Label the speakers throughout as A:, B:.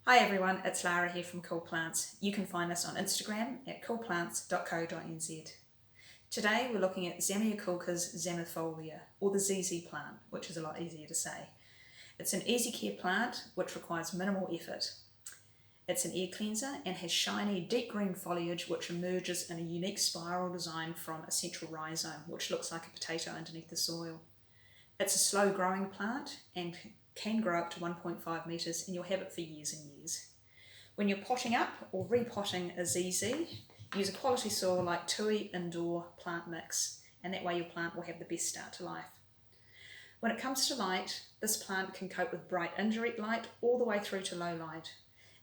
A: Hi everyone, it's Lara here from Cool Plants. You can find us on Instagram at coolplants.co.nz. Today we're looking at Zamioculcas zamifolia, or the ZZ plant, which is a lot easier to say. It's an easy care plant which requires minimal effort. It's an air cleanser and has shiny deep green foliage which emerges in a unique spiral design from a central rhizome, which looks like a potato underneath the soil. It's a slow growing plant and can grow up to 1.5 metres, and you'll have it for years and years. When you're potting up or repotting a ZZ, use a quality soil like Tui indoor plant mix, and that way your plant will have the best start to life. When it comes to light, this plant can cope with bright indirect light all the way through to low light.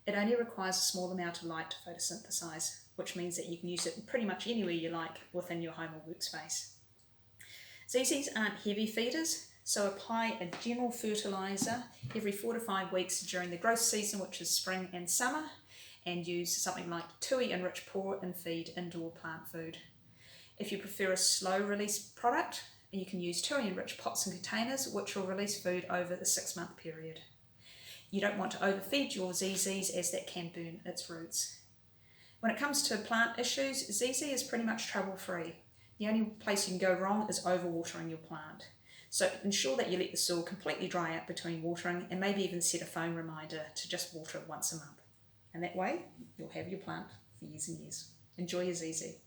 A: It only requires a small amount of light to photosynthesize, which means that you can use it pretty much anywhere you like within your home or workspace. ZZs aren't heavy feeders, so apply a general fertiliser every 4 to 5 weeks during the growth season, which is spring and summer, and use something like Tui enriched pour and feed indoor plant food. If you prefer a slow release product, you can use Tui enriched pots and containers, which will release food over the 6-month period. You don't want to overfeed your ZZs, as that can burn its roots. When it comes to plant issues, ZZ is pretty much trouble free. The only place you can go wrong is overwatering your plant. So ensure that you let the soil completely dry out between watering, and maybe even set a phone reminder to just water it once a month. And that way, you'll have your plant for years and years. Enjoy your ZZ.